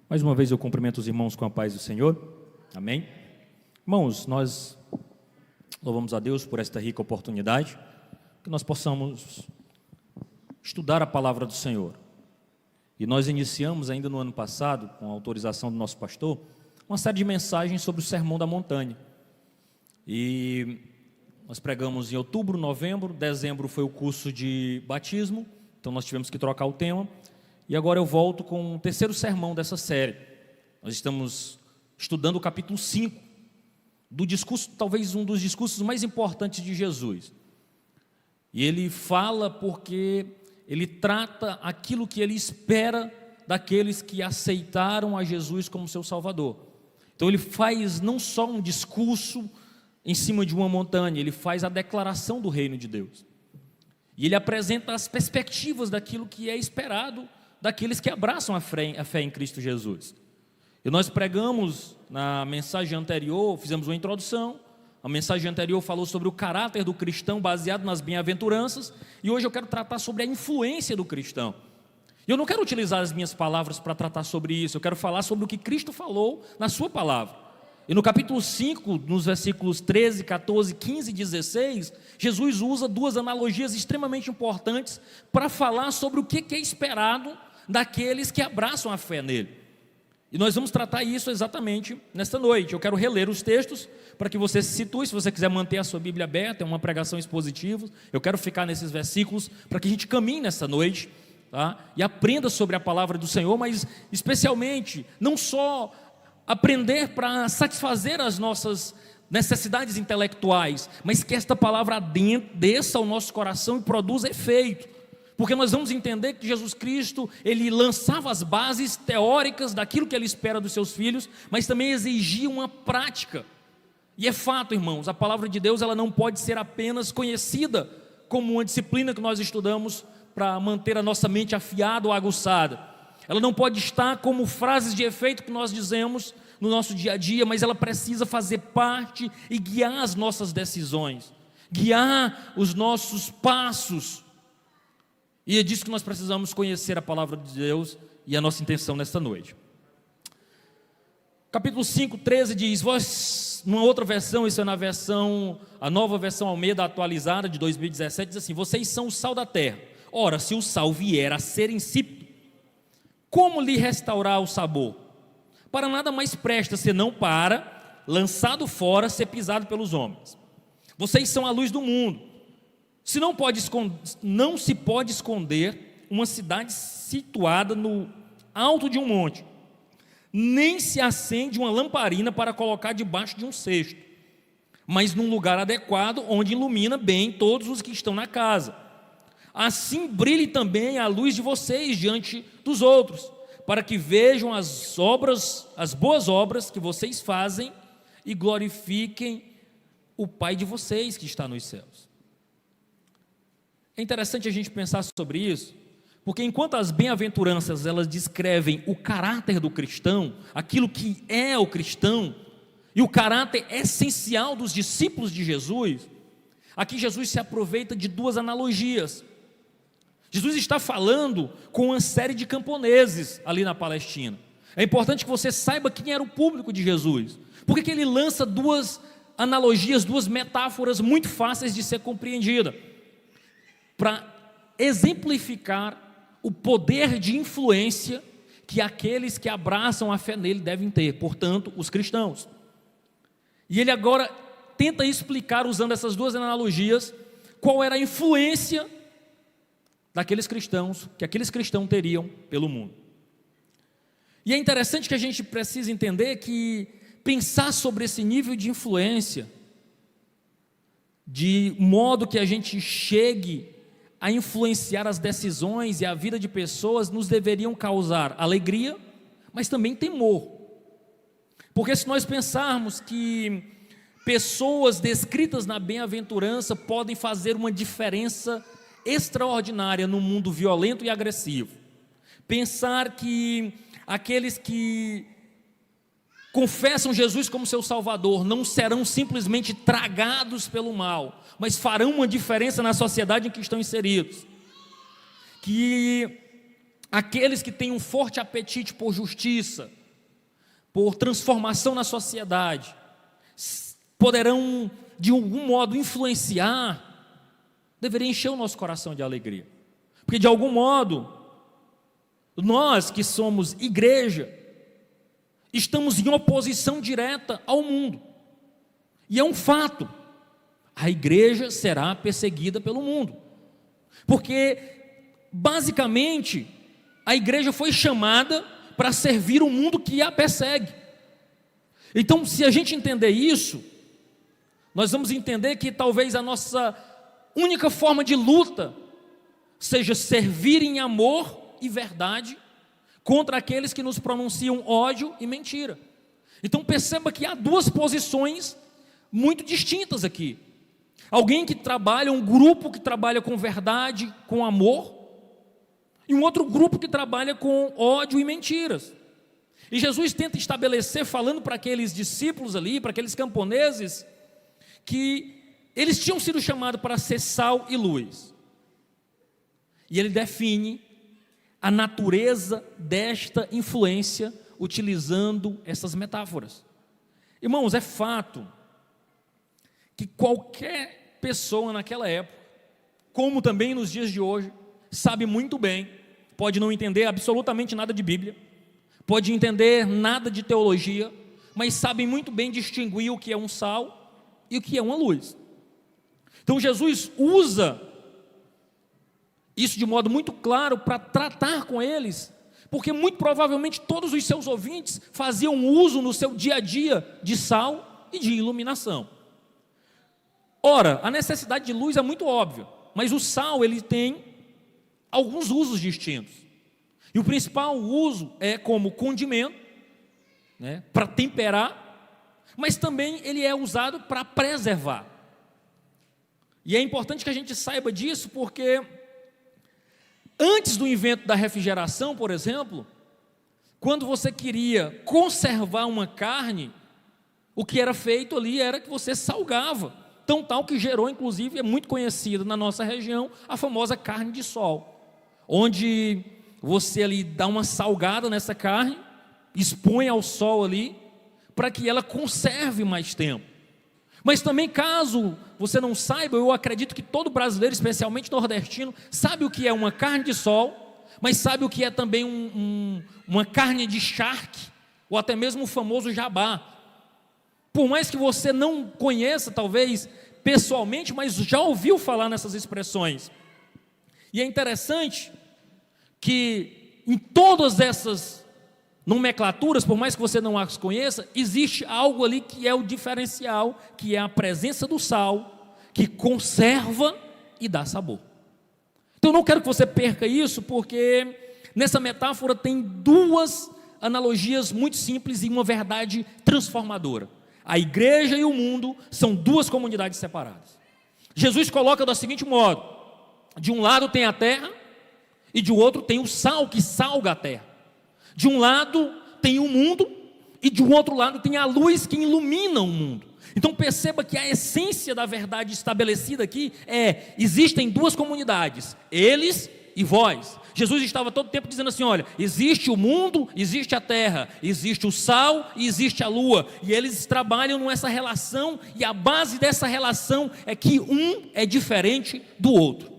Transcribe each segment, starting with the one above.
Mais uma vez eu cumprimento os irmãos com a paz do Senhor, amém? Irmãos, nós louvamos a Deus por esta rica oportunidade, que nós possamos estudar a palavra do Senhor. E nós iniciamos ainda no ano passado, com a autorização do nosso pastor, uma série de mensagens sobre o Sermão da Montanha. E nós pregamos em outubro, novembro, dezembro foi o curso de batismo, então nós tivemos que trocar o tema. E agora eu volto com o terceiro sermão dessa série. Nós estamos estudando o capítulo 5 do discurso, talvez um dos discursos mais importantes de Jesus. E ele fala porque ele trata aquilo que ele espera daqueles que aceitaram a Jesus como seu Salvador. Então ele faz não só um discurso em cima de uma montanha, ele faz a declaração do reino de Deus. E ele apresenta as perspectivas daquilo que é esperado daqueles que abraçam a fé em Cristo Jesus. E nós pregamos na mensagem anterior, fizemos uma introdução. A mensagem anterior falou sobre o caráter do cristão baseado nas bem-aventuranças, e hoje eu quero tratar sobre a influência do cristão. Eu não quero utilizar as minhas palavras para tratar sobre isso, eu quero falar sobre o que Cristo falou na sua palavra. E no capítulo 5, nos versículos 13, 14, 15 e 16, Jesus usa duas analogias extremamente importantes para falar sobre o que é esperado daqueles que abraçam a fé nele. E nós vamos tratar isso exatamente nesta noite. Eu quero reler os textos para que você se situe. Se você quiser manter a sua Bíblia aberta, é uma pregação expositiva. Eu quero ficar nesses versículos para que a gente caminhe nessa noite, tá? E aprenda sobre a palavra do Senhor, mas especialmente, não só aprender para satisfazer as nossas necessidades intelectuais, mas que esta palavra desça ao nosso coração e produza efeito. Porque nós vamos entender que Jesus Cristo, ele lançava as bases teóricas daquilo que ele espera dos seus filhos, mas também exigia uma prática. E é fato, irmãos, a palavra de Deus ela não pode ser apenas conhecida como uma disciplina que nós estudamos para manter a nossa mente afiada ou aguçada. Ela não pode estar como frases de efeito que nós dizemos no nosso dia a dia, mas ela precisa fazer parte e guiar as nossas decisões, guiar os nossos passos. E é disso que nós precisamos conhecer a palavra de Deus e a nossa intenção nesta noite. Capítulo 5, 13 diz, vós, numa outra versão, isso é na versão, a nova versão Almeida atualizada de 2017, diz assim, vocês são o sal da terra. Ora, se o sal vier a ser insípido, como lhe restaurar o sabor? Para nada mais presta, senão para, lançado fora, ser pisado pelos homens. Vocês são a luz do mundo. Não se pode esconder uma cidade situada no alto de um monte, nem se acende uma lamparina para colocar debaixo de um cesto, mas num lugar adequado, onde ilumina bem todos os que estão na casa. Assim brilhe também a luz de vocês diante dos outros, para que vejam as boas obras que vocês fazem e glorifiquem o Pai de vocês que está nos céus. É interessante a gente pensar sobre isso, porque enquanto as bem-aventuranças elas descrevem o caráter do cristão, aquilo que é o cristão, e o caráter essencial dos discípulos de Jesus, aqui Jesus se aproveita de duas analogias. Jesus está falando com uma série de camponeses ali na Palestina. É importante que você saiba quem era o público de Jesus. Por que ele lança duas analogias, duas metáforas muito fáceis de ser compreendida? Para exemplificar o poder de influência que aqueles que abraçam a fé nele devem ter, portanto, os cristãos. E ele agora tenta explicar, usando essas duas analogias, qual era a influência daqueles cristãos, que aqueles cristãos teriam pelo mundo. E é interessante que a gente precisa entender que pensar sobre esse nível de influência, de modo que a gente chegue a influenciar as decisões e a vida de pessoas, nos deveriam causar alegria, mas também temor. Porque se nós pensarmos que pessoas descritas na bem-aventurança podem fazer uma diferença extraordinária no mundo violento e agressivo, pensar que aqueles que confessam Jesus como seu Salvador não serão simplesmente tragados pelo mal, mas farão uma diferença na sociedade em que estão inseridos, que aqueles que têm um forte apetite por justiça, por transformação na sociedade, poderão de algum modo influenciar, deveria encher o nosso coração de alegria, porque de algum modo, nós que somos igreja, estamos em oposição direta ao mundo, e é um fato, a igreja será perseguida pelo mundo, porque basicamente a igreja foi chamada para servir o mundo que a persegue. Então, se a gente entender isso, nós vamos entender que talvez a nossa única forma de luta seja servir em amor e verdade contra aqueles que nos pronunciam ódio e mentira. Então perceba que há duas posições muito distintas aqui. Alguém que trabalha, um grupo que trabalha com verdade, com amor, e um outro grupo que trabalha com ódio e mentiras. E Jesus tenta estabelecer, falando para aqueles discípulos ali, para aqueles camponeses, que eles tinham sido chamados para ser sal e luz. E ele define a natureza desta influência utilizando essas metáforas. Irmãos, é fato que qualquer pessoa naquela época, como também nos dias de hoje, sabe muito bem, pode não entender absolutamente nada de Bíblia, pode entender nada de teologia, mas sabem muito bem distinguir o que é um sal e o que é uma luz. Então Jesus usa isso de modo muito claro para tratar com eles, porque muito provavelmente todos os seus ouvintes faziam uso no seu dia a dia de sal e de iluminação. Ora, a necessidade de luz é muito óbvia, mas o sal ele tem alguns usos distintos. E o principal uso é como condimento, né, para temperar, mas também ele é usado para preservar. E é importante que a gente saiba disso, porque antes do invento da refrigeração, por exemplo, quando você queria conservar uma carne, o que era feito ali era que você salgava, tão tal que gerou, inclusive, é muito conhecida na nossa região, a famosa carne de sol, onde você ali dá uma salgada nessa carne, expõe ao sol ali, para que ela conserve mais tempo. Mas também, caso você não saiba, eu acredito que todo brasileiro, especialmente nordestino, sabe o que é uma carne de sol, mas sabe o que é também uma carne de charque, ou até mesmo o famoso jabá. Por mais que você não conheça, talvez, pessoalmente, mas já ouviu falar nessas expressões. E é interessante que em todas essas nomenclaturas, por mais que você não as conheça, existe algo ali que é o diferencial, que é a presença do sal, que conserva e dá sabor. Então eu não quero que você perca isso, porque nessa metáfora tem duas analogias muito simples e uma verdade transformadora. A igreja e o mundo são duas comunidades separadas. Jesus coloca do seguinte modo: de um lado tem a terra e de outro tem o sal que salga a terra. De um lado tem o mundo e de um outro lado tem a luz que ilumina o mundo. Então perceba que a essência da verdade estabelecida aqui é: existem duas comunidades, eles e vós. Jesus estava todo o tempo dizendo assim: olha, existe o mundo, existe a terra, existe o sal e existe a lua, e eles trabalham nessa relação, e a base dessa relação é que um é diferente do outro.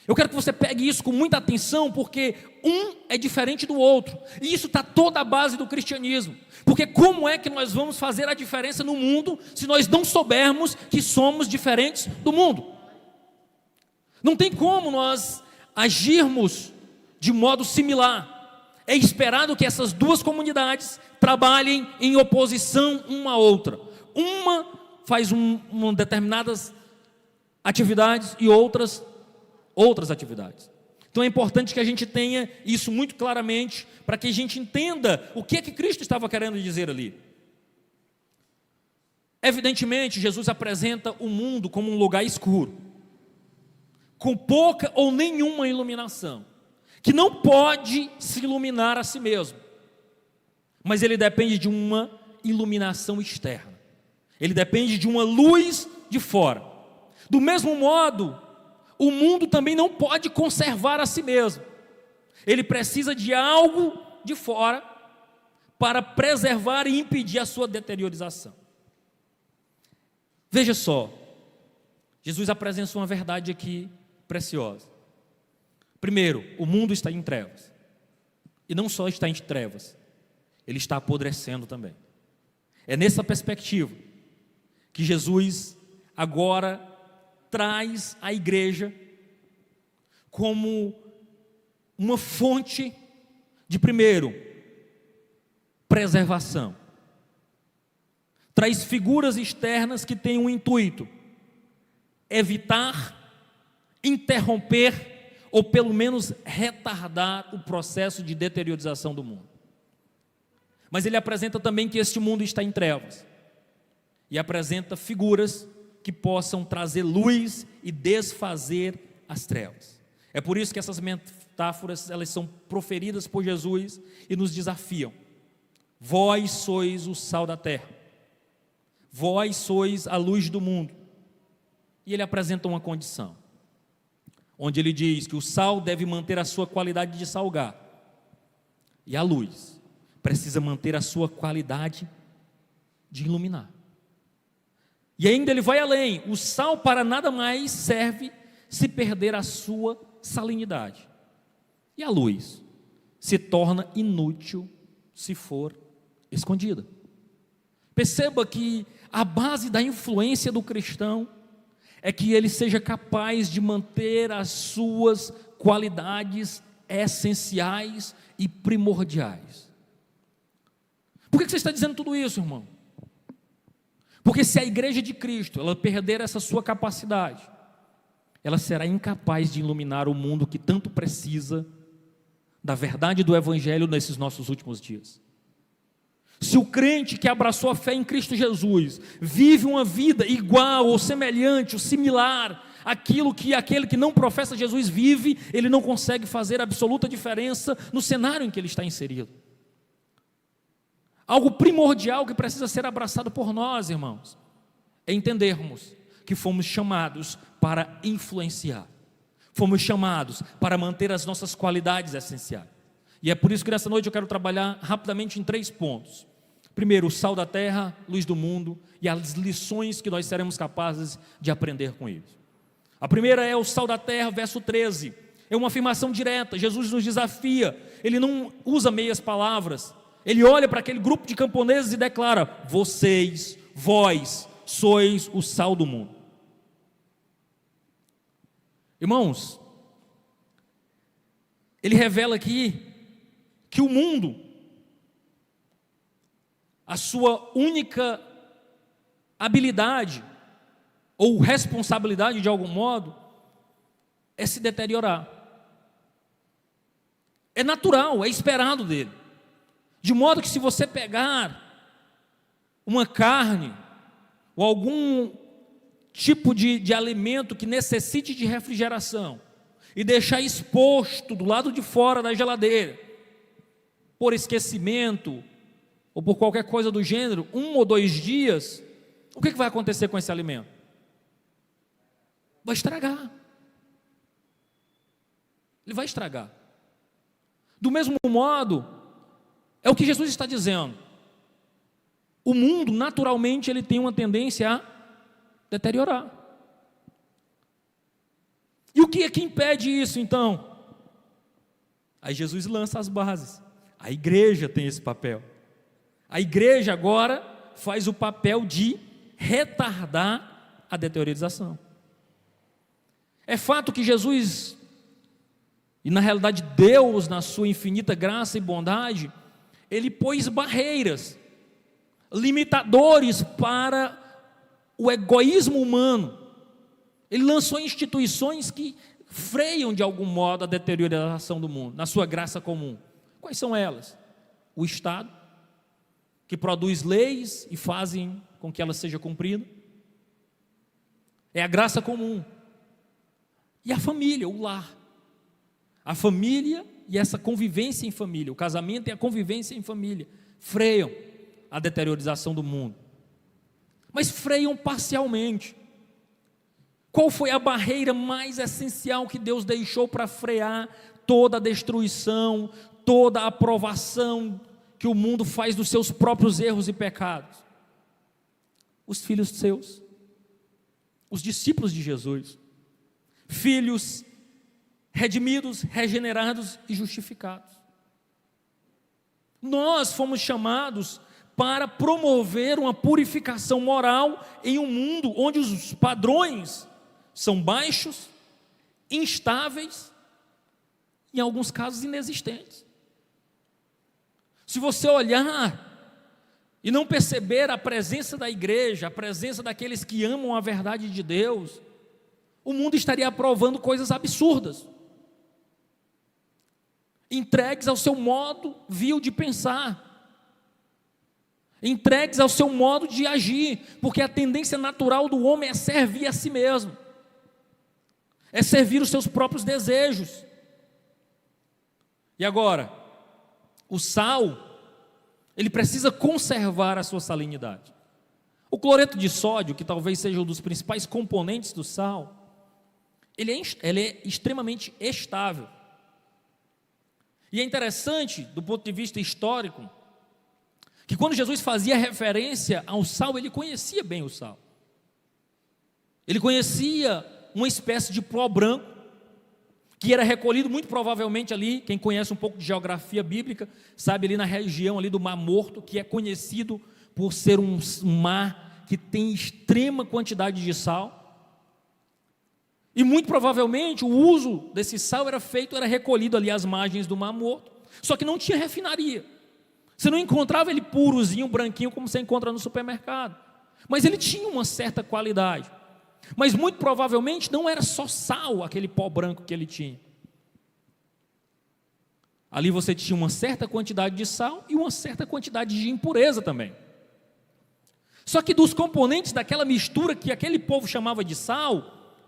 Eu quero que você pegue isso com muita atenção, porque um é diferente do outro, e isso está toda a base do cristianismo. Porque como é que nós vamos fazer a diferença no mundo se nós não soubermos que somos diferentes do mundo? Não tem como nós agirmos de modo similar. É esperado que essas duas comunidades trabalhem em oposição uma à outra. Uma faz determinadas atividades e outras atividades. Então é importante que a gente tenha isso muito claramente, para que a gente entenda o que é que Cristo estava querendo dizer ali. Evidentemente, Jesus apresenta o mundo como um lugar escuro, com pouca ou nenhuma iluminação, que não pode se iluminar a si mesmo, mas ele depende de uma iluminação externa, ele depende de uma luz de fora. Do mesmo modo, o mundo também não pode conservar a si mesmo. Ele precisa de algo de fora para preservar e impedir a sua deteriorização. Veja só, Jesus apresenta uma verdade aqui preciosa. Primeiro, o mundo está em trevas. E não só está em trevas, ele está apodrecendo também. É nessa perspectiva que Jesus agora traz a igreja como uma fonte de, primeiro, preservação. Traz figuras externas que têm um intuito: evitar, interromper ou pelo menos retardar o processo de deteriorização do mundo. Mas ele apresenta também que este mundo está em trevas, e apresenta figuras que possam trazer luz e desfazer as trevas. É por isso que essas metáforas, elas são proferidas por Jesus e nos desafiam. Vós sois o sal da terra, vós sois a luz do mundo. E ele apresenta uma condição, onde ele diz que o sal deve manter a sua qualidade de salgar, e a luz precisa manter a sua qualidade de iluminar. E ainda ele vai além: o sal para nada mais serve se perder a sua salinidade, e a luz se torna inútil se for escondida. Perceba que a base da influência do cristão é que ele seja capaz de manter as suas qualidades essenciais e primordiais. Por que você está dizendo tudo isso, irmão? Porque se a igreja de Cristo ela perder essa sua capacidade, ela será incapaz de iluminar o mundo que tanto precisa da verdade do Evangelho nesses nossos últimos dias. Se o crente que abraçou a fé em Cristo Jesus vive uma vida igual ou semelhante ou similar àquilo que aquele que não professa Jesus vive, ele não consegue fazer absoluta diferença no cenário em que ele está inserido. Algo primordial que precisa ser abraçado por nós, irmãos, é entendermos que fomos chamados para influenciar, fomos chamados para manter as nossas qualidades essenciais. E é por isso que nessa noite eu quero trabalhar rapidamente em 3 pontos. Primeiro, o sal da terra, luz do mundo, e as lições que nós seremos capazes de aprender com isso. A primeira é o sal da terra, verso 13. É uma afirmação direta. Jesus nos desafia. Ele não usa meias palavras. Ele olha para aquele grupo de camponeses e declara: vocês, vós, sois o sal do mundo. Irmãos, ele revela aqui que o mundo, a sua única habilidade ou responsabilidade de algum modo é se deteriorar. É natural, é esperado dele. De modo que se você pegar uma carne ou algum tipo de alimento que necessite de refrigeração e deixar exposto do lado de fora da geladeira, por esquecimento ou por qualquer coisa do gênero, 1 ou 2 dias, o que vai acontecer com esse alimento? Vai estragar. Ele vai estragar. Do mesmo modo, é o que Jesus está dizendo. O mundo, naturalmente, ele tem uma tendência a deteriorar. E o que é que impede isso, então? Aí Jesus lança as bases. A igreja tem esse papel. A igreja agora faz o papel de retardar a deteriorização. É fato que Jesus, e na realidade Deus, na sua infinita graça e bondade, ele pôs barreiras, limitadores para o egoísmo humano. Ele lançou instituições que freiam de algum modo a deterioração do mundo, na sua graça comum. Quais são elas? O Estado, que produz leis e fazem com que ela seja cumprida. É a graça comum. E a família, o lar. A família e essa convivência em família, o casamento e a convivência em família, freiam a deteriorização do mundo. Mas freiam parcialmente. Qual foi a barreira mais essencial que Deus deixou para frear toda a destruição, toda a aprovação que o mundo faz dos seus próprios erros e pecados? Os filhos seus, os discípulos de Jesus, filhos redimidos, regenerados e justificados. Nós fomos chamados para promover uma purificação moral em um mundo onde os padrões são baixos, instáveis, em alguns casos inexistentes. Se você olhar e não perceber a presença da igreja, a presença daqueles que amam a verdade de Deus, o mundo estaria aprovando coisas absurdas, entregues ao seu modo vil de pensar, entregues ao seu modo de agir, porque a tendência natural do homem é servir a si mesmo, é servir os seus próprios desejos. E agora, o sal, ele precisa conservar a sua salinidade. O cloreto de sódio, que talvez seja um dos principais componentes do sal, ele é extremamente estável. E é interessante, do ponto de vista histórico, que quando Jesus fazia referência ao sal, ele conhecia bem o sal. Ele conhecia uma espécie de pó branco, que era recolhido muito provavelmente ali, quem conhece um pouco de geografia bíblica, sabe, ali na região ali do Mar Morto, que é conhecido por ser um mar que tem extrema quantidade de sal. E muito provavelmente o uso desse sal era recolhido ali às margens do Mar Morto, só que não tinha refinaria. Você não encontrava ele purozinho, branquinho, como você encontra no supermercado, mas ele tinha uma certa qualidade. Mas muito provavelmente não era só sal aquele pó branco que ele tinha. Ali você tinha uma certa quantidade de sal e uma certa quantidade de impureza também. Só que dos componentes daquela mistura que aquele povo chamava de sal,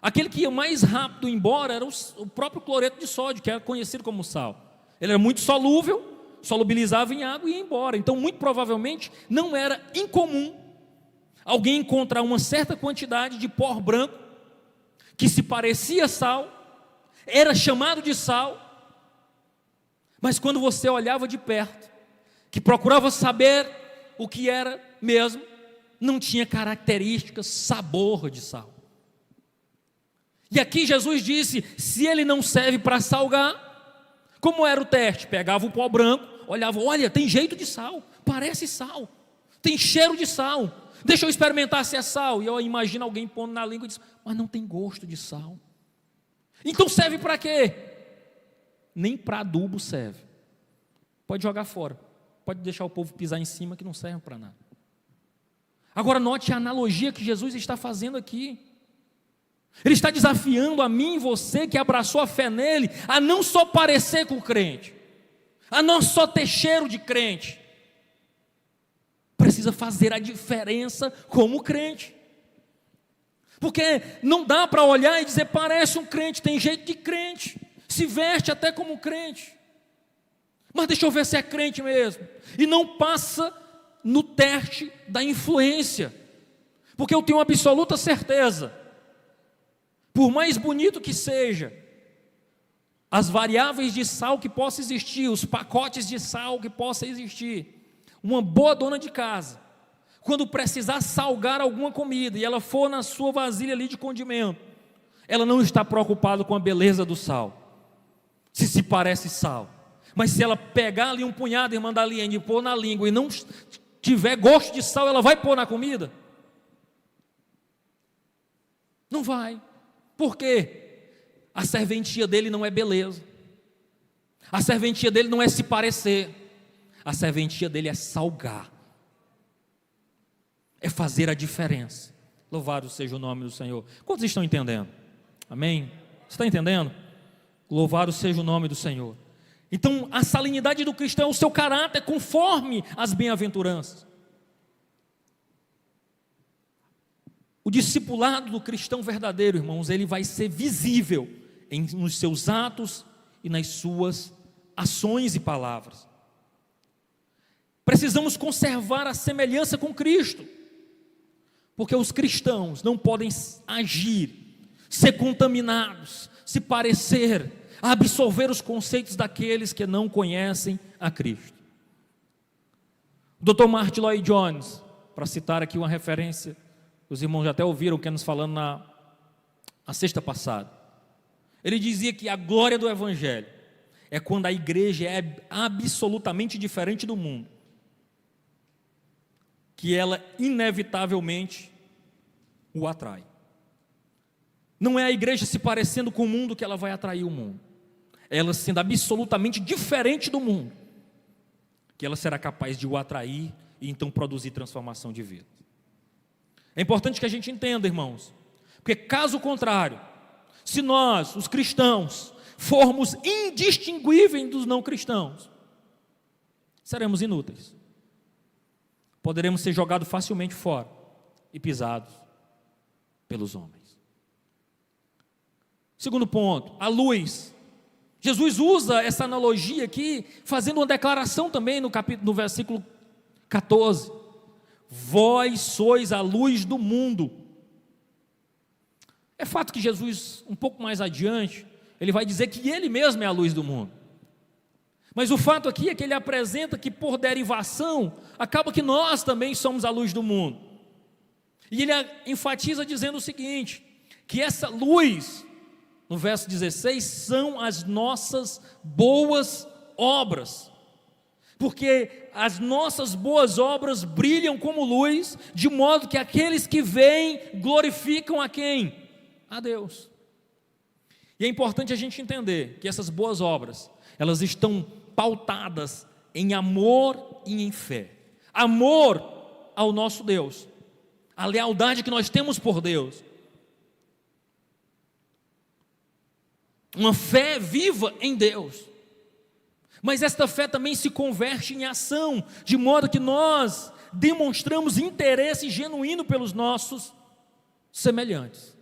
aquele que ia mais rápido embora era o próprio cloreto de sódio, que era conhecido como sal. Ele era muito solúvel, solubilizava em água e ia embora. Então, muito provavelmente, não era incomum alguém encontrar uma certa quantidade de pó branco, que se parecia sal, era chamado de sal, mas quando você olhava de perto, que procurava saber o que era mesmo, não tinha características, sabor de sal. E aqui Jesus disse, se ele não serve para salgar, como era o teste? Pegava o pó branco, olhava, olha, tem jeito de sal, parece sal, tem cheiro de sal, deixa eu experimentar se é sal. E eu imagino alguém pondo na língua e diz, mas não tem gosto de sal. Então serve para quê? Nem para adubo serve. Pode jogar fora, pode deixar o povo pisar em cima, que não serve para nada. Agora note a analogia que Jesus está fazendo aqui. Ele está desafiando a mim e você que abraçou a fé nele, a não só parecer com o crente, a não só ter cheiro de crente, precisa fazer a diferença como crente. Porque não dá para olhar e dizer, parece um crente, tem jeito de crente, se veste até como crente, mas deixa eu ver se é crente mesmo, e não passa no teste da influência, porque eu tenho absoluta certeza, por mais bonito que seja, as variáveis de sal que possam existir, os pacotes de sal que possam existir, uma boa dona de casa, quando precisar salgar alguma comida e ela for na sua vasilha ali de condimento, ela não está preocupada com a beleza do sal, se parece sal, mas se ela pegar ali um punhado e mandar ali e pôr na língua e não tiver gosto de sal, ela vai pôr na comida? Não vai. Por quê? A serventia dele não é beleza, a serventia dele não é se parecer, a serventia dele é salgar, é fazer a diferença. Louvado seja o nome do Senhor. Quantos estão entendendo? Amém? Você está entendendo? Louvado seja o nome do Senhor. Então a salinidade do cristão é o seu caráter conforme as bem-aventuranças. O discipulado do cristão verdadeiro, irmãos, ele vai ser visível nos seus atos e nas suas ações e palavras. Precisamos conservar a semelhança com Cristo, porque os cristãos não podem agir, ser contaminados, se parecer, a absorver os conceitos daqueles que não conhecem a Cristo. O Dr. Martin Lloyd Jones, para citar aqui uma referência, os irmãos já até ouviram o que nos falando na sexta passada. Ele dizia que a glória do Evangelho é quando a igreja é absolutamente diferente do mundo, que ela inevitavelmente o atrai. Não é a igreja se parecendo com o mundo que ela vai atrair o mundo, ela sendo absolutamente diferente do mundo, que ela será capaz de o atrair e então produzir transformação de vida. É importante que a gente entenda, irmãos, porque caso contrário, se nós, os cristãos, formos indistinguíveis dos não cristãos, seremos inúteis. Poderemos ser jogados facilmente fora e pisados pelos homens. Segundo ponto, a luz. Jesus usa essa analogia aqui, fazendo uma declaração também no versículo 14. Vós sois a luz do mundo. É fato que Jesus, um pouco mais adiante, ele vai dizer que ele mesmo é a luz do mundo. Mas o fato aqui é que ele apresenta que por derivação, acaba que nós também somos a luz do mundo. E ele enfatiza dizendo o seguinte, que essa luz, no verso 16, são as nossas boas obras. Porque as nossas boas obras brilham como luz, de modo que aqueles que veem glorificam a quem? A Deus. E é importante a gente entender que essas boas obras, elas estão pautadas em amor e em fé. Amor ao nosso Deus, a lealdade que nós temos por Deus. Uma fé viva em Deus. Mas esta fé também se converte em ação, de modo que nós demonstramos interesse genuíno pelos nossos semelhantes.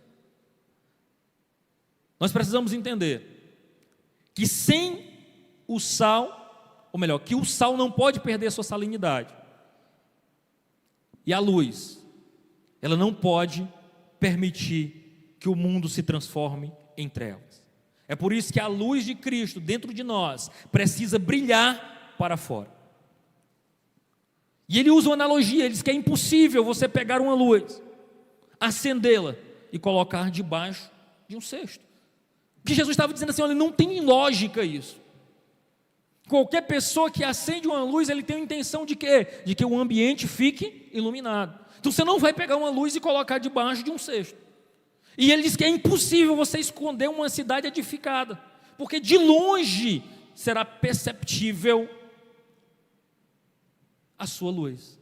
Nós precisamos entender que sem o sal, ou melhor, que o sal não pode perder sua salinidade. E a luz, ela não pode permitir que o mundo se transforme em trevas. É por isso que a luz de Cristo dentro de nós precisa brilhar para fora. E ele usa uma analogia, ele diz que é impossível você pegar uma luz, acendê-la e colocar debaixo de um cesto. Porque Jesus estava dizendo assim, olha, não tem lógica isso. Qualquer pessoa que acende uma luz, ele tem a intenção de quê? De que o ambiente fique iluminado. Então você não vai pegar uma luz e colocar debaixo de um cesto. E ele diz que é impossível você esconder uma cidade edificada, porque de longe será perceptível a sua luz.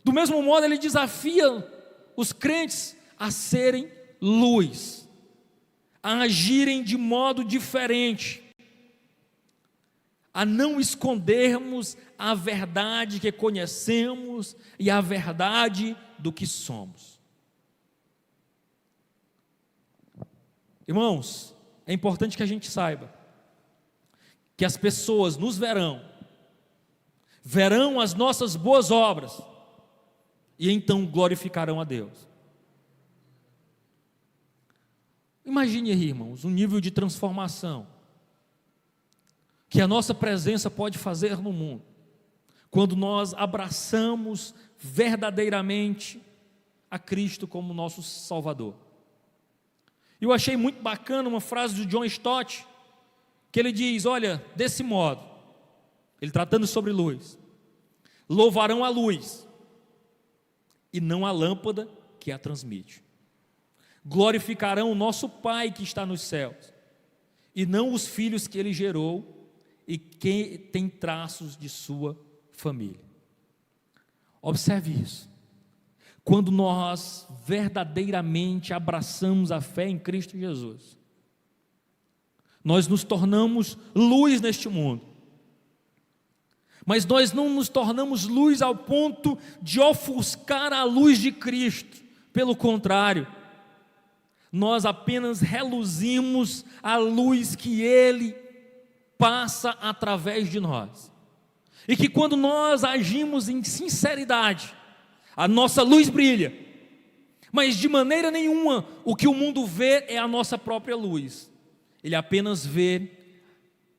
Do mesmo modo, ele desafia os crentes a serem luz, a agirem de modo diferente, a não escondermos a verdade que conhecemos e a verdade do que somos. Irmãos, é importante que a gente saiba que as pessoas nos verão as nossas boas obras e então glorificarão a Deus. Imagine aí, irmãos, um nível de transformação que a nossa presença pode fazer no mundo, quando nós abraçamos verdadeiramente a Cristo como nosso Salvador. Eu achei muito bacana uma frase do John Stott, que ele diz, olha, desse modo, ele tratando sobre luz, louvarão a luz, e não a lâmpada que a transmite. Glorificarão o nosso Pai que está nos céus, e não os filhos que Ele gerou, e quem tem traços de sua família. Observe isso. Quando nós verdadeiramente abraçamos a fé em Cristo Jesus, nós nos tornamos luz neste mundo, mas nós não nos tornamos luz ao ponto de ofuscar a luz de Cristo, pelo contrário, nós apenas reluzimos a luz que Ele passa através de nós, e que quando nós agimos em sinceridade, a nossa luz brilha, mas de maneira nenhuma o que o mundo vê é a nossa própria luz. ele apenas vê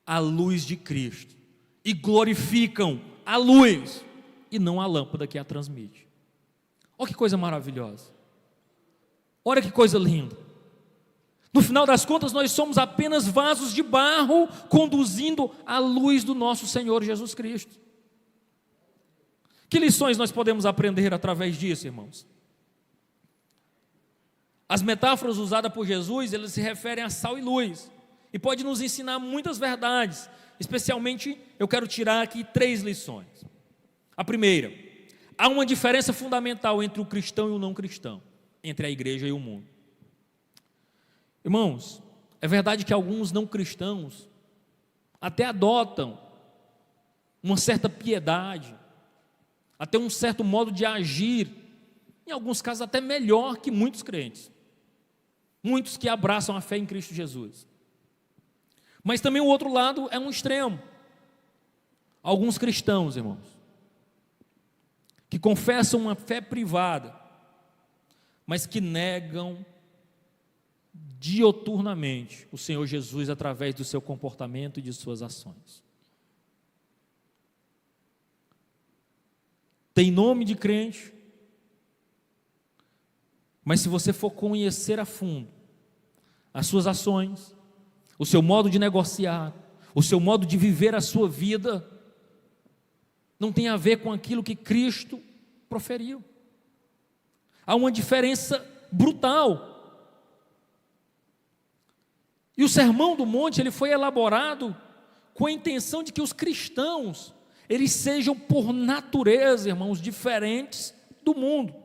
a luz de Cristo e glorificam a luz e não a lâmpada que a transmite. Olha que coisa maravilhosa. Olha que coisa linda. No final das contas, nós somos apenas vasos de barro conduzindo a luz do nosso Senhor Jesus Cristo. Que lições nós podemos aprender através disso, irmãos? As metáforas usadas por Jesus, elas se referem a sal e luz, e pode nos ensinar muitas verdades. Especialmente, eu quero tirar aqui 3 lições. A primeira, há uma diferença fundamental entre o cristão e o não cristão, entre a igreja e o mundo. Irmãos, é verdade que alguns não cristãos até adotam uma certa piedade, até um certo modo de agir, em alguns casos até melhor que muitos crentes, muitos que abraçam a fé em Cristo Jesus. Mas também o outro lado é um extremo. Alguns cristãos, irmãos, que confessam uma fé privada, mas que negam dioturnamente o Senhor Jesus através do seu comportamento e de suas ações. Tem nome de crente, mas se você for conhecer a fundo as suas ações, o seu modo de negociar, o seu modo de viver a sua vida, não tem a ver com aquilo que Cristo proferiu. Há uma diferença brutal. E o Sermão do Monte, ele foi elaborado com a intenção de que os cristãos, eles sejam por natureza, irmãos, diferentes do mundo.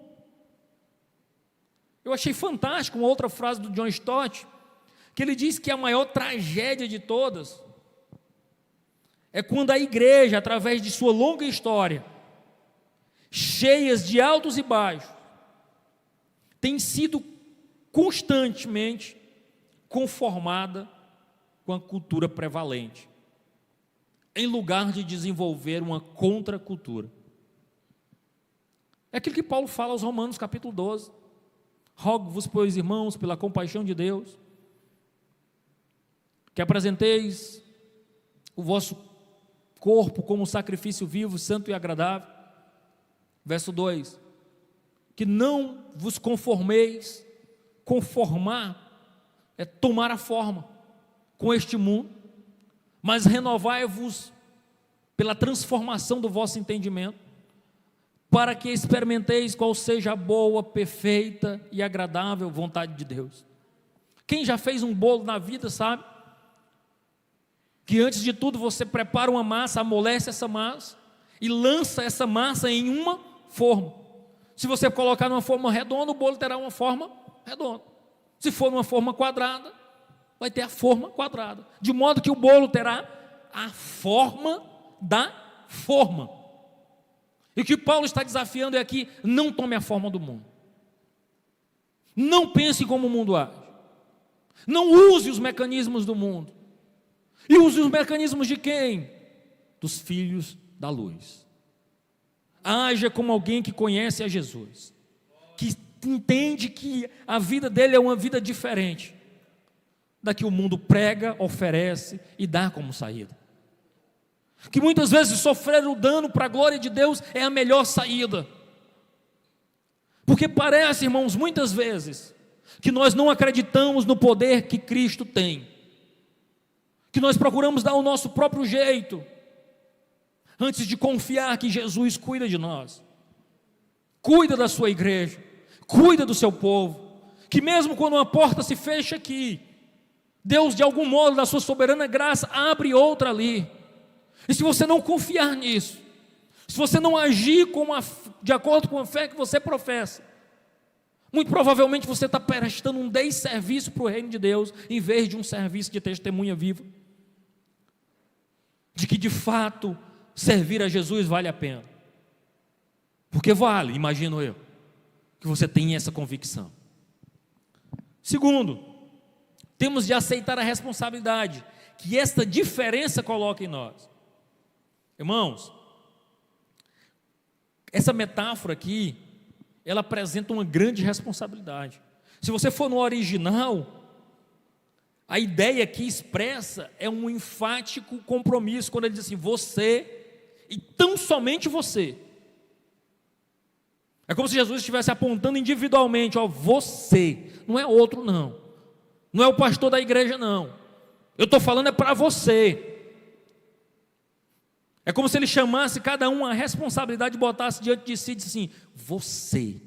Eu achei fantástico uma outra frase do John Stott, que ele diz que a maior tragédia de todas é quando a igreja, através de sua longa história, cheias de altos e baixos, tem sido constantemente conformada com a cultura prevalente, em lugar de desenvolver uma contracultura. É aquilo que Paulo fala aos Romanos, capítulo 12. Rogo-vos, pois, irmãos, pela compaixão de Deus, que apresenteis o vosso corpo como sacrifício vivo, santo e agradável. Verso 2: que não vos conformeis, conformar é tomar a forma com este mundo, mas renovai-vos pela transformação do vosso entendimento, para que experimenteis qual seja a boa, perfeita e agradável vontade de Deus. Quem já fez um bolo na vida sabe que antes de tudo você prepara uma massa, amolece essa massa e lança essa massa em uma forma. Se você colocar numa forma redonda, o bolo terá uma forma redonda. Se for numa forma quadrada, vai ter a forma quadrada, de modo que o bolo terá a forma da forma. E o que Paulo está desafiando é aqui: não tome a forma do mundo, não pense como o mundo age, não use os mecanismos do mundo, e use os mecanismos de quem? Dos filhos da luz. Haja como alguém que conhece a Jesus, que entende que a vida dele é uma vida diferente da que o mundo prega, oferece e dá como saída. Que muitas vezes sofrer o dano para a glória de Deus é a melhor saída. Porque parece, irmãos, muitas vezes que nós não acreditamos no poder que Cristo tem, que nós procuramos dar o nosso próprio jeito, antes de confiar que Jesus cuida de nós, cuida da sua igreja, cuida do seu povo, que mesmo quando uma porta se fecha aqui, Deus de algum modo, da sua soberana graça, abre outra ali. E se você não confiar nisso, se você não agir de acordo com a fé que você professa, muito provavelmente você está prestando um desserviço para o reino de Deus, em vez de um serviço de testemunha viva, de que de fato servir a Jesus vale a pena. Porque vale, imagino eu, que você tenha essa convicção. Segundo, temos de aceitar a responsabilidade que esta diferença coloca em nós. Irmãos, essa metáfora aqui, ela apresenta uma grande responsabilidade. Se você for no original, a ideia que expressa é um enfático compromisso, quando ele diz assim, você, e tão somente você. É como se Jesus estivesse apontando individualmente, ó, você, não é outro não, não é o pastor da igreja não, eu estou falando é para você. É como se ele chamasse cada um a responsabilidade e botasse diante de si e disse assim, você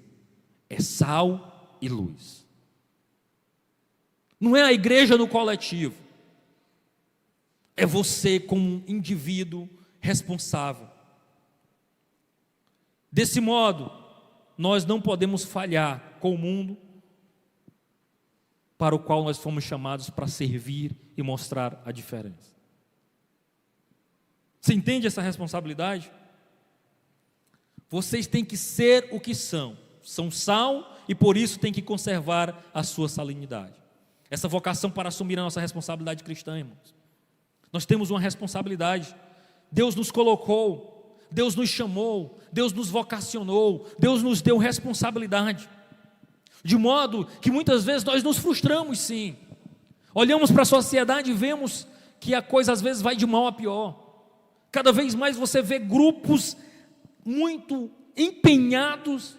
é sal e luz. Não é a igreja no coletivo, é você como indivíduo responsável. Desse modo, nós não podemos falhar com o mundo para o qual nós fomos chamados para servir e mostrar a diferença. Você entende essa responsabilidade? Vocês têm que ser o que são sal e por isso têm que conservar a sua salinidade. Essa vocação para assumir a nossa responsabilidade cristã, irmãos. Nós temos uma responsabilidade. Deus nos colocou, Deus nos chamou, Deus nos vocacionou, Deus nos deu responsabilidade. De modo que muitas vezes nós nos frustramos, sim. Olhamos para a sociedade e vemos que a coisa às vezes vai de mal a pior. Cada vez mais você vê grupos muito empenhados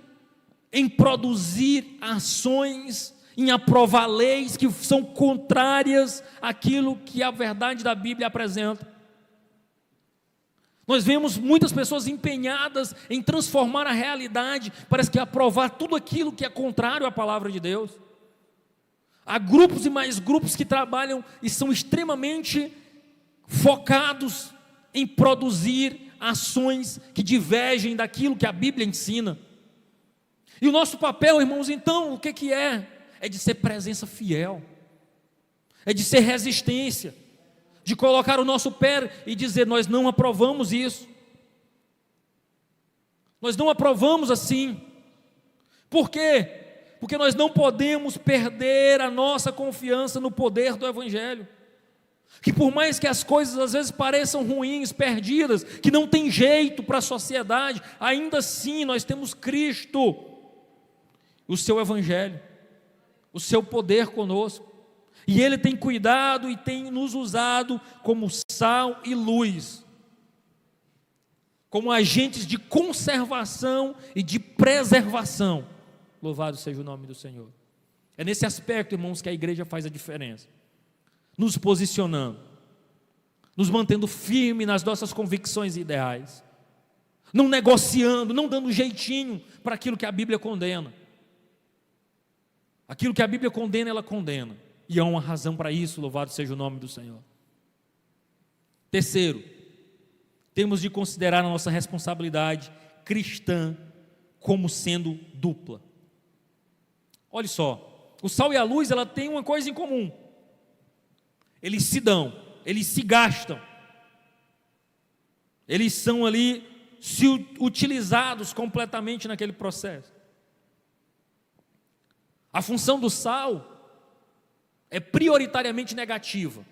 em produzir ações, em aprovar leis que são contrárias àquilo que a verdade da Bíblia apresenta. Nós vemos muitas pessoas empenhadas em transformar a realidade, parece que aprovar tudo aquilo que é contrário à palavra de Deus. Há grupos e mais grupos que trabalham e são extremamente focados em produzir ações que divergem daquilo que a Bíblia ensina. E o nosso papel, irmãos, então, o que é? É de ser presença fiel, é de ser resistência, de colocar o nosso pé e dizer, nós não aprovamos isso, nós não aprovamos assim. Por quê? Porque nós não podemos perder a nossa confiança no poder do Evangelho, que por mais que as coisas às vezes pareçam ruins, perdidas, que não tem jeito para a sociedade, ainda assim nós temos Cristo, o seu Evangelho, o seu poder conosco, e Ele tem cuidado e tem nos usado como sal e luz, como agentes de conservação e de preservação. Louvado seja o nome do Senhor. É nesse aspecto, irmãos, que a igreja faz a diferença, nos posicionando, nos mantendo firme nas nossas convicções e ideais, não negociando, não dando jeitinho para aquilo que a Bíblia condena. Aquilo que a Bíblia condena, ela condena, e há uma razão para isso, louvado seja o nome do Senhor. Terceiro, temos de considerar a nossa responsabilidade cristã como sendo dupla. Olha só, o sal e a luz, ela tem uma coisa em comum: eles se dão, eles se gastam, eles são ali utilizados completamente naquele processo. A função do sal é prioritariamente negativa,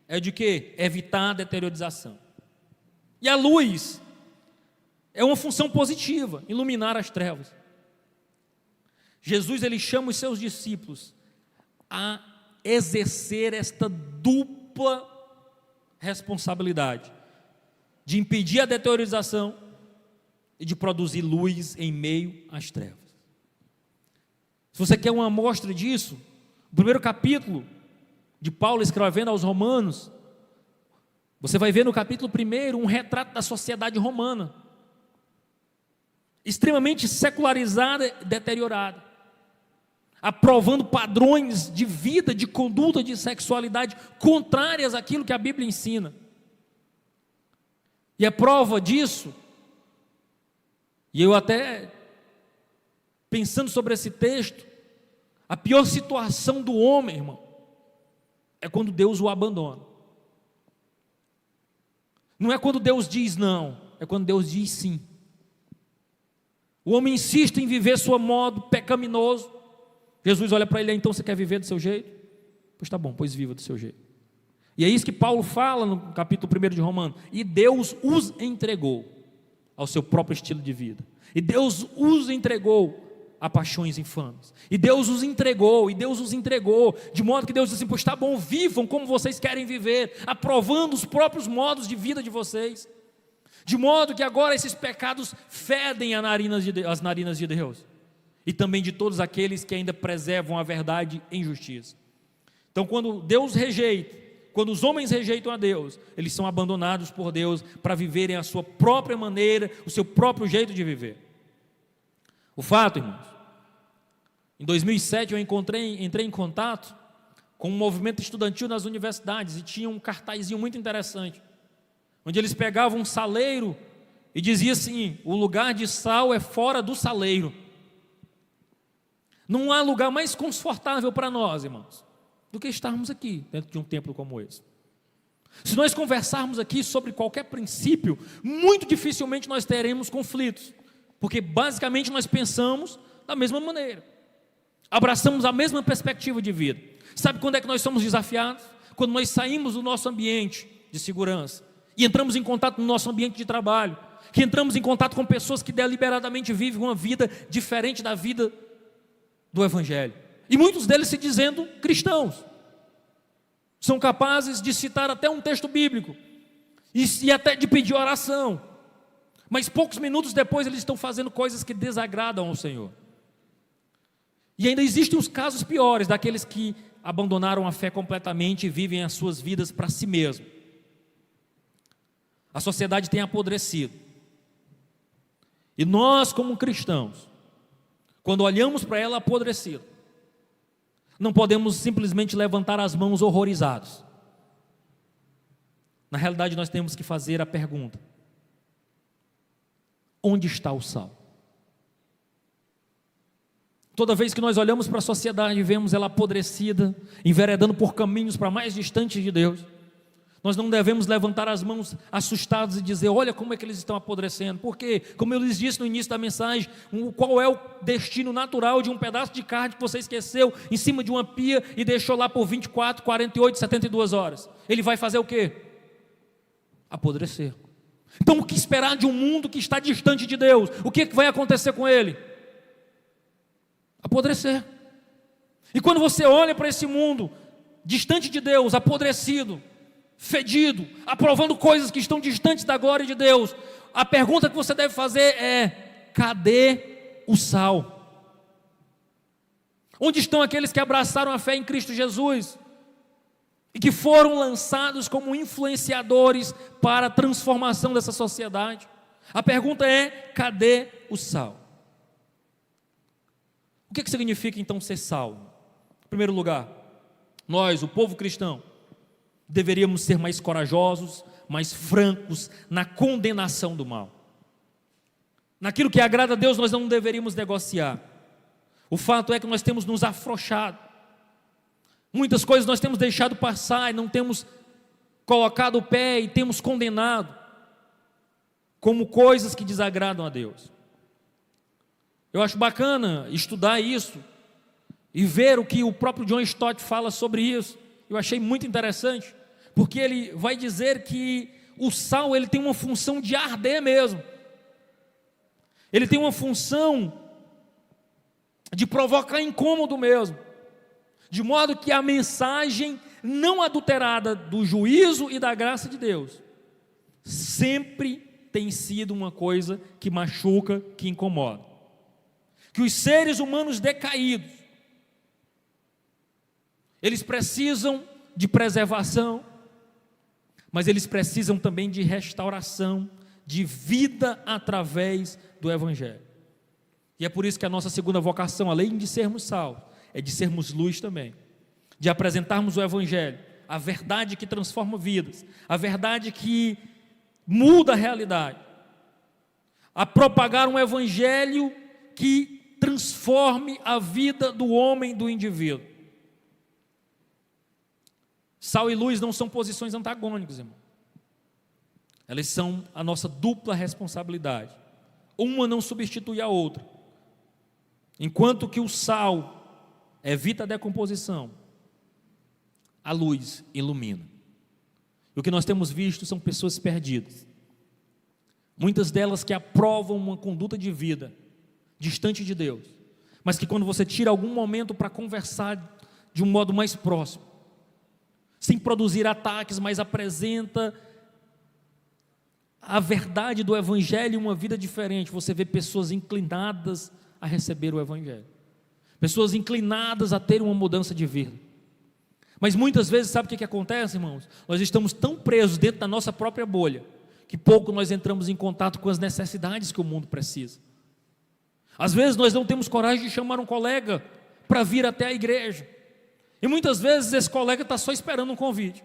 é de quê? Evitar a deteriorização. E a luz é uma função positiva, iluminar as trevas. Jesus, ele chama os seus discípulos a exercer esta dupla responsabilidade, de impedir a deteriorização e de produzir luz em meio às trevas. Se você quer uma amostra disso, o primeiro capítulo de Paulo escrevendo aos Romanos, você vai ver no capítulo 1 um retrato da sociedade romana, extremamente secularizada e deteriorada, aprovando padrões de vida, de conduta, de sexualidade contrárias àquilo que a Bíblia ensina. E a prova disso, e eu até pensando sobre esse texto, a pior situação do homem, irmão, é quando Deus o abandona. Não é quando Deus diz não, é quando Deus diz sim. O homem insiste em viver seu modo pecaminoso. Jesus olha para ele, então você quer viver do seu jeito? Pois tá bom, pois viva do seu jeito. E é isso que Paulo fala no capítulo 1 de Romanos. E Deus os entregou ao seu próprio estilo de vida. E Deus os entregou a paixões infames. E Deus os entregou, de modo que Deus disse assim: pois está bom, vivam como vocês querem viver, aprovando os próprios modos de vida de vocês. De modo que agora esses pecados fedem as narinas de Deus. E também de todos aqueles que ainda preservam a verdade em justiça. Então quando os homens rejeitam a Deus, eles são abandonados por Deus para viverem a sua própria maneira, o seu próprio jeito de viver. O fato, irmãos, em 2007 eu entrei em contato com um movimento estudantil nas universidades e tinha um cartazinho muito interessante, onde eles pegavam um saleiro e diziam assim: o lugar de sal é fora do saleiro. Não há lugar mais confortável para nós, irmãos, do que estarmos aqui dentro de um templo como esse. Se nós conversarmos aqui sobre qualquer princípio, muito dificilmente nós teremos conflitos, porque basicamente nós pensamos da mesma maneira, abraçamos a mesma perspectiva de vida. Sabe quando é que nós somos desafiados? Quando nós saímos do nosso ambiente de segurança e entramos em contato no nosso ambiente de trabalho, que entramos em contato com pessoas que deliberadamente vivem uma vida diferente da vida do Evangelho, e muitos deles se dizendo cristãos, são capazes de citar até um texto bíblico e até de pedir oração, mas poucos minutos depois eles estão fazendo coisas que desagradam ao Senhor. E ainda existem os casos piores, daqueles que abandonaram a fé completamente e vivem as suas vidas para si mesmo. A sociedade tem apodrecido, e nós como cristãos, quando olhamos para ela apodrecida, não podemos simplesmente levantar as mãos horrorizados. Na realidade nós temos que fazer a pergunta: onde está o sal? Toda vez que nós olhamos para a sociedade e vemos ela apodrecida, enveredando por caminhos para mais distantes de Deus, nós não devemos levantar as mãos assustados e dizer: olha como é que eles estão apodrecendo. Porque, como eu lhes disse no início da mensagem, qual é o destino natural de um pedaço de carne que você esqueceu em cima de uma pia e deixou lá por 24, 48, 72 horas? Ele vai fazer o quê? Apodrecer. Então o que esperar de um mundo que está distante de Deus? O que vai acontecer com ele? Apodrecer. E quando você olha para esse mundo distante de Deus, apodrecido, fedido, aprovando coisas que estão distantes da glória de Deus, a pergunta que você deve fazer é: cadê o sal? Onde estão aqueles que abraçaram a fé em Cristo Jesus e que foram lançados como influenciadores para a transformação dessa sociedade? A pergunta é: cadê o sal? O que significa então ser sal? Em primeiro lugar, nós, o povo cristão, deveríamos ser mais corajosos, mais francos na condenação do mal. Naquilo que agrada a Deus nós não deveríamos negociar. O fato é que nós temos nos afrouxado. Muitas coisas nós temos deixado passar e não temos colocado o pé e temos condenado como coisas que desagradam a Deus. Eu acho bacana estudar isso e ver o que o próprio John Stott fala sobre isso. Eu achei muito interessante, porque ele vai dizer que o sal ele tem uma função de arder mesmo. Ele tem uma função de provocar incômodo mesmo, de modo que a mensagem não adulterada do juízo e da graça de Deus sempre tem sido uma coisa que machuca, que incomoda. Que os seres humanos decaídos, eles precisam de preservação, mas eles precisam também de restauração, de vida através do Evangelho. E é por isso que a nossa segunda vocação, além de sermos sal, é de sermos luz também, de apresentarmos o Evangelho, a verdade que transforma vidas, a verdade que muda a realidade, a propagar um Evangelho que transforme a vida do homem, do indivíduo. Sal e luz não são posições antagônicas, irmão. Elas são a nossa dupla responsabilidade. Uma não substitui a outra. Enquanto que o sal evita a decomposição, a luz ilumina. E o que nós temos visto são pessoas perdidas. Muitas delas que aprovam uma conduta de vida distante de Deus, mas que quando você tira algum momento para conversar de um modo mais próximo, sem produzir ataques, mas apresenta a verdade do Evangelho e uma vida diferente, você vê pessoas inclinadas a receber o Evangelho, pessoas inclinadas a ter uma mudança de vida. Mas muitas vezes, sabe o que acontece, irmãos? Nós estamos tão presos dentro da nossa própria bolha, que pouco nós entramos em contato com as necessidades que o mundo precisa. Às vezes nós não temos coragem de chamar um colega para vir até a igreja, e muitas vezes esse colega está só esperando um convite,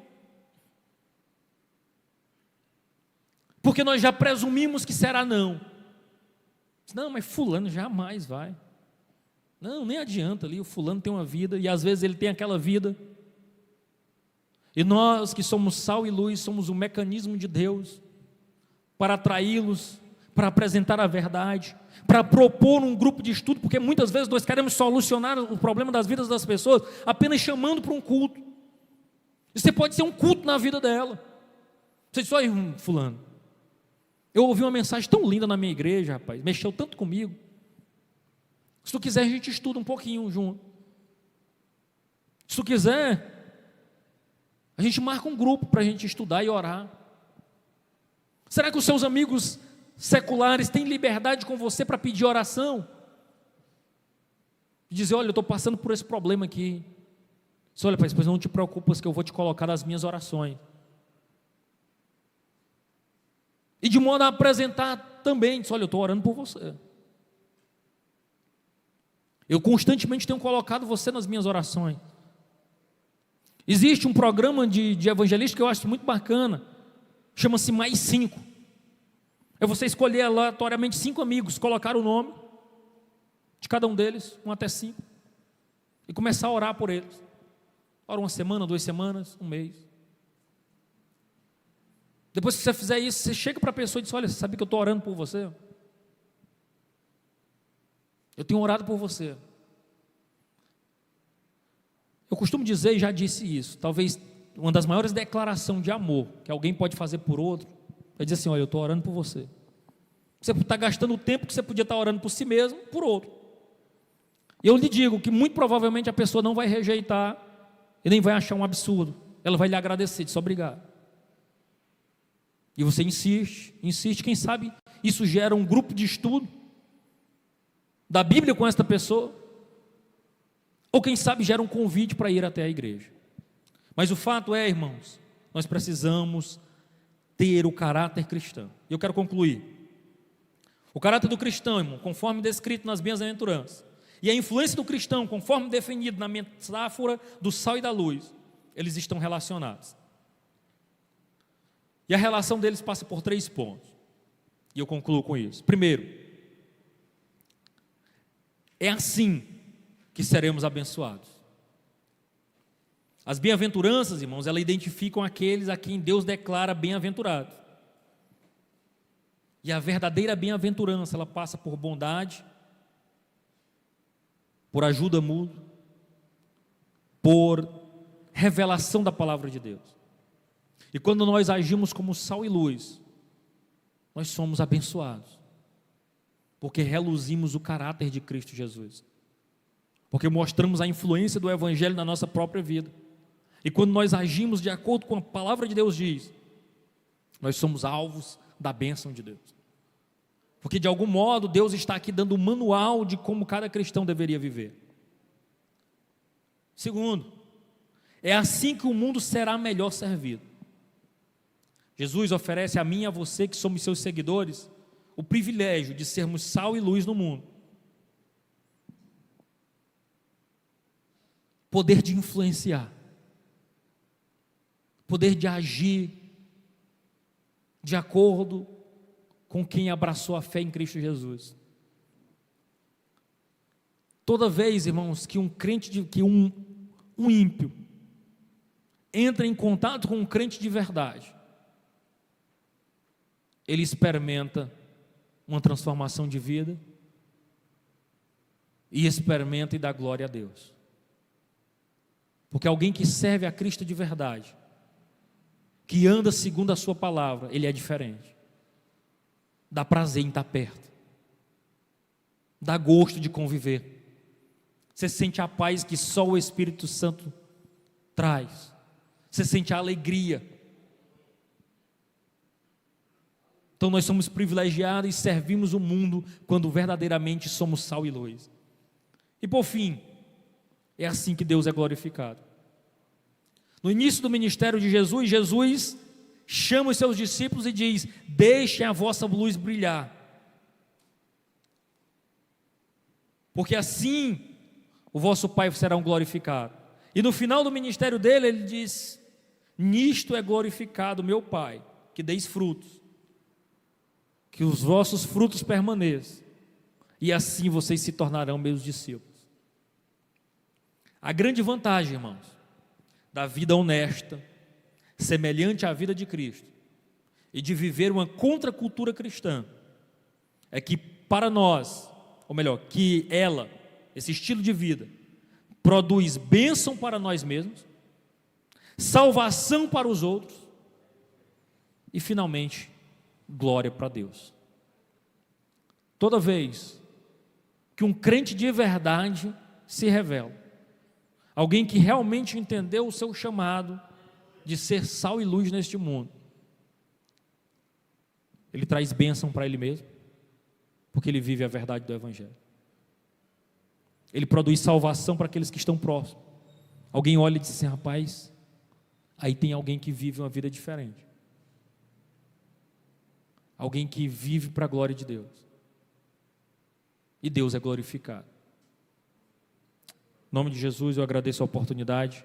porque nós já presumimos que será não. Não, mas fulano jamais vai. Não, nem adianta ali, o fulano tem uma vida, e às vezes ele tem aquela vida, e nós que somos sal e luz, somos o mecanismo de Deus para atraí-los, para apresentar a verdade, para propor um grupo de estudo, porque muitas vezes nós queremos solucionar o problema das vidas das pessoas apenas chamando para um culto. E você pode ser um culto na vida dela. Você diz: olha, fulano, eu ouvi uma mensagem tão linda na minha igreja, rapaz, mexeu tanto comigo. Se tu quiser, a gente estuda um pouquinho junto. Se tu quiser, a gente marca um grupo para a gente estudar e orar. Será que os seus amigos seculares têm liberdade com você para pedir oração? E dizer: olha, eu estou passando por esse problema aqui. Diz: olha, pai, pois não te preocupas que eu vou te colocar nas minhas orações. E de modo a apresentar também, diz: olha, eu estou orando por você. Eu constantemente tenho colocado você nas minhas orações. Existe um programa de evangelista que eu acho muito bacana, chama-se Mais 5. É você escolher aleatoriamente 5 amigos, colocar o nome de cada um deles, 1 até 5, e começar a orar por eles. Ora 1 semana, 2 semanas, 1 mês. Depois que você fizer isso, você chega para a pessoa e diz: olha, você sabe que eu estou orando por você? Eu tenho orado por você. Eu costumo dizer, e já disse isso, talvez uma das maiores declarações de amor que alguém pode fazer por outro, é dizer assim: olha, eu estou orando por você. Você está gastando o tempo que você podia estar orando por si mesmo, por outro. E eu lhe digo que muito provavelmente a pessoa não vai rejeitar e nem vai achar um absurdo. Ela vai lhe agradecer, diz: obrigado. E você insiste, quem sabe isso gera um grupo de estudo da Bíblia com esta pessoa, ou quem sabe gera um convite para ir até a igreja. Mas o fato é, irmãos, nós precisamos ter o caráter cristão. E eu quero concluir. O caráter do cristão, irmão, conforme descrito nas bem-aventuranças, e a influência do cristão, conforme definido na metáfora do sal e da luz, eles estão relacionados. E a relação deles passa por 3 pontos. E eu concluo com isso. Primeiro, é assim que seremos abençoados. As bem-aventuranças, irmãos, elas identificam aqueles a quem Deus declara bem-aventurados. E a verdadeira bem-aventurança, ela passa por bondade, por ajuda mútua, por revelação da palavra de Deus. E quando nós agimos como sal e luz, nós somos abençoados, porque reluzimos o caráter de Cristo Jesus, porque mostramos a influência do Evangelho na nossa própria vida. E quando nós agimos de acordo com a palavra de Deus diz, nós somos alvos da bênção de Deus, porque de algum modo Deus está aqui dando um manual de como cada cristão deveria viver. Segundo, é assim que o mundo será melhor servido. Jesus oferece a mim e a você, que somos seus seguidores, o privilégio de sermos sal e luz no mundo, poder de influenciar, poder de agir de acordo com quem abraçou a fé em Cristo Jesus. Toda vez, irmãos, que um crente, um ímpio entra em contato com um crente de verdade, ele experimenta uma transformação de vida e experimenta e dá glória a Deus. Porque alguém que serve a Cristo de verdade, que anda segundo a sua palavra, ele é diferente. Dá prazer em estar perto, dá gosto de conviver, Você sente a paz que só o Espírito Santo traz. Você sente a alegria. Então nós somos privilegiados e servimos o mundo quando verdadeiramente somos sal e luz. E por fim, é assim que Deus é glorificado. No início do ministério de Jesus, Jesus chama os seus discípulos e diz: deixem a vossa luz brilhar, porque assim o vosso Pai será glorificado. E no final do ministério dele, ele diz: nisto é glorificado meu Pai, que deis frutos, que os vossos frutos permaneçam, e assim vocês se tornarão meus discípulos. A grande vantagem, irmãos, da vida honesta, semelhante à vida de Cristo, e de viver uma contracultura cristã, é que para nós, ou melhor, que ela, esse estilo de vida, produz bênção para nós mesmos, salvação para os outros, e finalmente, glória para Deus. Toda vez que um crente de verdade se revela, alguém que realmente entendeu o seu chamado de ser sal e luz neste mundo, ele traz bênção para ele mesmo, porque ele vive a verdade do Evangelho. Ele produz salvação para aqueles que estão próximos. Alguém olha e diz assim: rapaz, aí tem alguém que vive uma vida diferente, alguém que vive para a glória de Deus, e Deus é glorificado. Em nome de Jesus, eu agradeço a oportunidade.